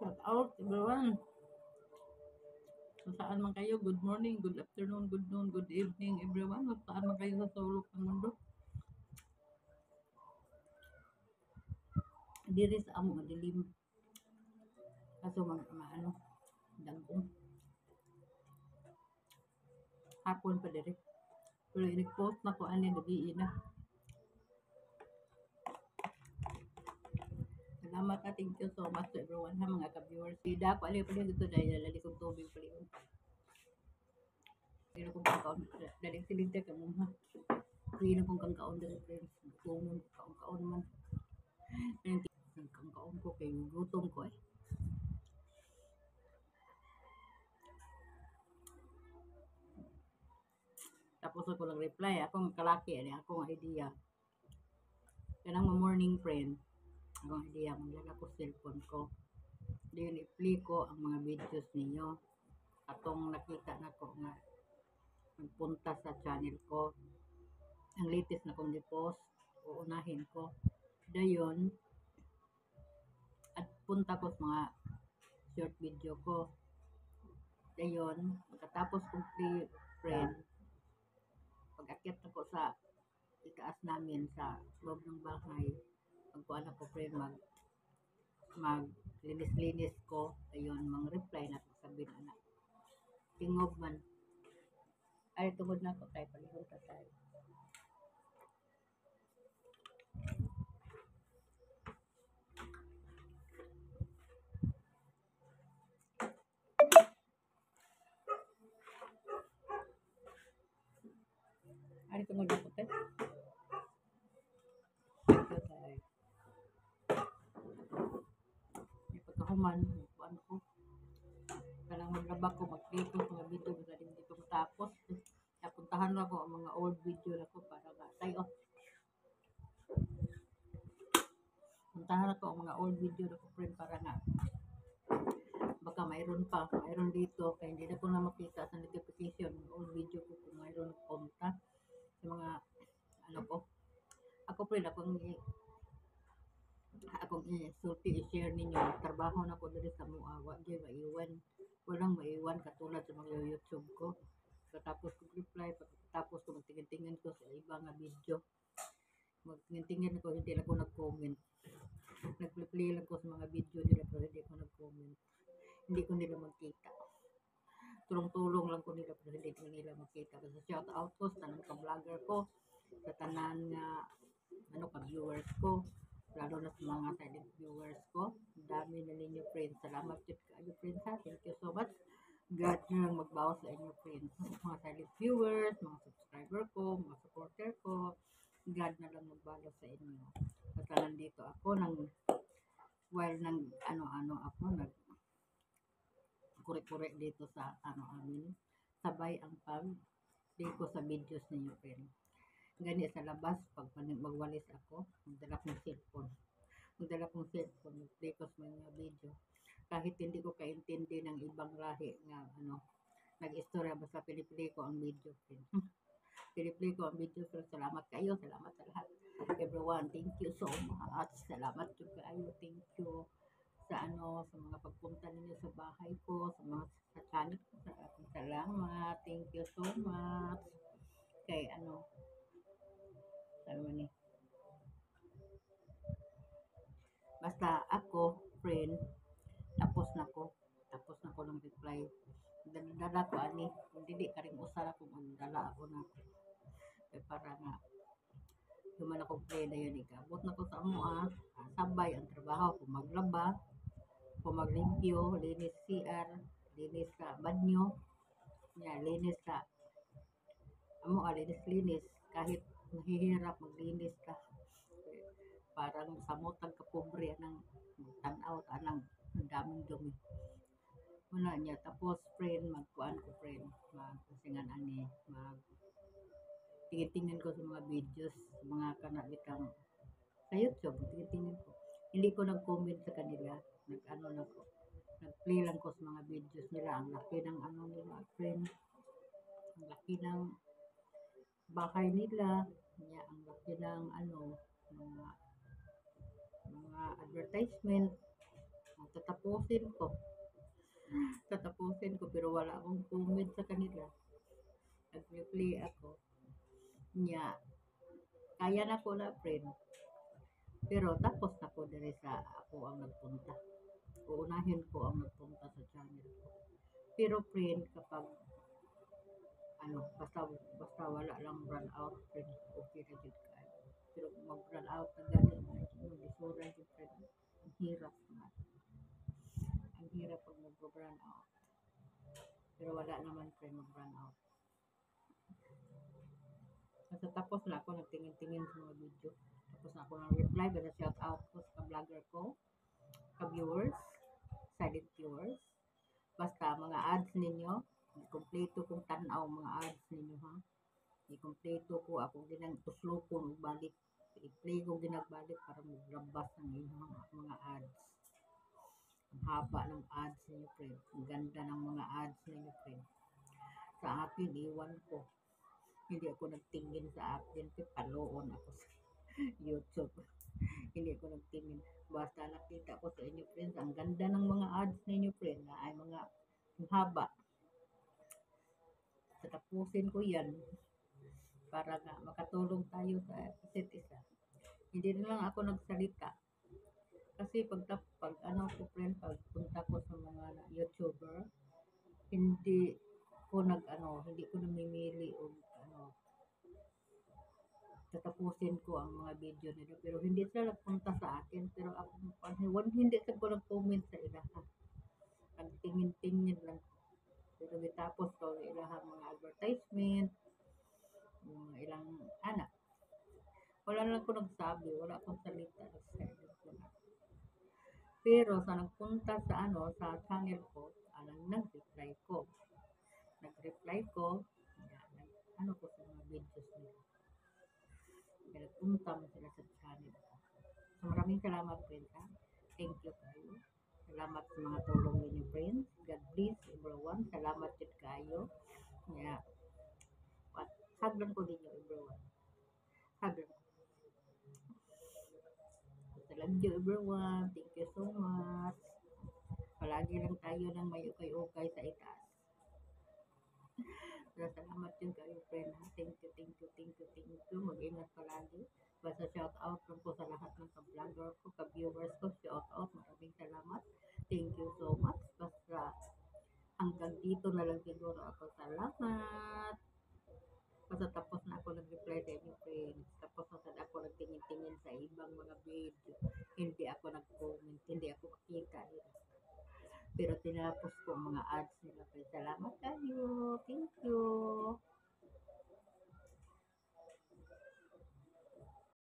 Shout out everyone. Kung saan man kayo, good morning, good afternoon, good noon, good evening everyone. Kung saan man kayo sa sulok ng mundo. Diri sa amo madilim. Kaso maano, dagong. Hapon pa diri. Pero inig-post na ko ani gabi na. Salamat na, thank you so much to everyone ha mga ka-viewers. Sida ko ali pa dito dahil lalali kong tubig pa rin. Pero kung kakaon, daling silinte ka mo ha. Hindi na kong kangkaon diri friends. Gutomon kaon man. Kangkaon ko kay gutom ko eh. Tapos ako lang reply, akong kalaki, akong idea. Kanang morning friend, akong idea, maglalak ko cellphone ko. Then i-play ko ang mga videos ninyo. Atong nakita na ko nga, nagpunta sa channel ko. Ang latest na kong di-post, uunahin ko. Dayon, at punta ko sa mga short video ko. Dayon, pagkatapos kong play friend, pag-akyat ako sa itaas namin sa loob ng bahay, magkuhan ako friend, mag linis-linis ko, ayun, mga reply na sabi na na. Tingob man. Ay, tungod na ako tayo, palihog ka tayo. Ay, tungod na ako tayo. Pagkahuman, magkuhan ko. Kanang maglaba ko, mag-play ko mga video na rin dito matapos. Napuntahan na ko ang mga old video na ko para nga tayo. Puntahan na ko ang mga old video na ko friend para nga baka mayroon dito kaya hindi na ko na makita sa notification old video ko kung mayroon punta sa mga ano ko. Ako friend, akong sulti i-share ninyo. Trabaho na ko diri sa Muawa, di maiwan. Walang maiwan katulad sa mga YouTube ko. Pagkatapos ko reply, pagkatapos ko magtingin-tingin ko sa ibang video. Magtingin-tingin ko, hindi na ko nag-comment. Nag-play lang ko sa mga video nila pero hindi ko nag-comment. Hindi ko nila magkita. Tulong-tulong lang ko nila pero hindi ko nila magkita. Kasi shout out ko sa tanang ka-vlogger ko, sa tanan nga ka-viewers ko, lalo na sa mga silent viewers ko. Ang dami na ninyo friends. Salamat po kayo friends ha. Thank you so much. God nyo magbawas sa inyo friends. Mga silent viewers, mga subscriber ko, mga supporter ko. God na lang magbawas sa inyo. Basta nandito ako while ano ako, kure-kure dito sa amin. Sabay ang pag-play ko sa videos ninyo friends. Gani sa labas, pag magwalis ako, magdala kong cellphone. Mag-play ko sa mga video. Kahit hindi ko kaintindi ng ibang lahi nga nag-istorya, basta piniplay ko ang video. Piniplay ko ang video. So, salamat kayo. Salamat sa lahat. Everyone, thank you so much. Salamat kayo. Thank you sa sa mga pagpunta ninyo sa bahay ko, sa mga sa channel ko. Salamat. Thank you so much. Kay ni. Basta ako, friend, tapos na ko ng reply. Dala ko ani, kung hindi ka rin usara kung dala ako na. Para nga, human ako play na yun, ikabot na ko sa sabay ang trabaho, kung maglaba, kung maglimpyo, linis CR, linis sa banyo, linis sa linis, kahit mahihirap maglinis ka. Parang samotang kapobre ng tanaw anang daming dumi. Muna niya tapos friend magkuan ko friend magpasingan tingin-tingin ko sa mga videos mga kanabitang sa YouTube tingin ko. Hindi ko nag-comment sa kanila. Nag-play lang ko sa mga videos nila. Ang laki ng nila friend. Ang laki ng bahay nila. Ang laki ng mga advertisement, Tatapusin ko. Tatapusin ko pero wala akong comment sa kanila. Nag-reply ako. Nya, kaya na ko na friend. Pero tapos na ko dire sa ako ang nagpunta. Uunahin ko ang nagpunta sa channel ko. Pero friend, kapag ano, basta wala lang run out friend, okay na jud kayo. Pero kung mag-run out na gani, mag-isura jud friend. Ang hirap na. Ang hirap pag mag-run out. Pero wala naman friend mag-run out. Basta tapos na ako nagtingin-tingin sa mga video. Tapos na ako ng reply, basta shout out ko sa vlogger ko, ka-viewers, silent viewers. Basta mga ads ninyo, kompleto kong tanaw mga ads ninyo ha. I-kompleto ko ako ginang tuslo ko balik. I-play ko ginagbalik para maglabas ng inyong mga ads. Ang haba ng ads ninyo, friend. Ang ganda ng mga ads ninyo, friend. Sa akin, iwan ko. Hindi ako nagtingin sa akin. Paloon ako sa YouTube. Hindi ako nagtingin. Basta nakita ko sa inyo, friends. Ang ganda ng mga ads ninyo, friend. Na ay mga haba. Tatapusin ko yan para nga makatulong tayo sa isa't isa. Hindi na lang ako nagsalita. Kasi pag ano ko friend, pag punta ko sa mga YouTuber, hindi hindi ko namimili o tatapusin ko ang mga video nila. Pero hindi sila nagpunta sa akin. Pero ako, hindi sila ko nag-comment sa ilaha. Nagtingin-tingin lang. Pero tapos ko ilaha mga advertisement, yung mga ilang anak. Wala lang ko nagsabi, wala akong salita. Nag-silent ko na. Pero sa nagpunta sa channel ko, nag-reply ko. Nag-reply ko, ko sa mga videos nila. Kaya nagpunta mo sila sa channel ko. So maraming salamat friend ha. Thank you kayo. Salamat sa mga tulong ninyo friends. God bless everyone. Salamat din kayo. Kaya, hagdan ko din yung everyone. Hagdan ko. Thank you everyone. Thank you so much. Palagi lang tayo ng may ukay-ukay sa itaas. Salamat din kayo friend ha. Thank you, thank you, thank you, thank you. Mag-ingat palagi. Basta shout out lang po sa lahat ng ka-vlogger ko, ka-viewers ko. Shout out. Maraming salamat. Thank you so much. Basta hanggang dito na lang siguro ako. Salamat. Basta tapos na ako nag-reply sa inyo friends. Tapos na ako nagtingin-tingin sa ibang mga video. Hindi ako nag-comment. Hindi ako makita nila. Pero tinapos ko mga ads nila. Salamat kayo. Thank you.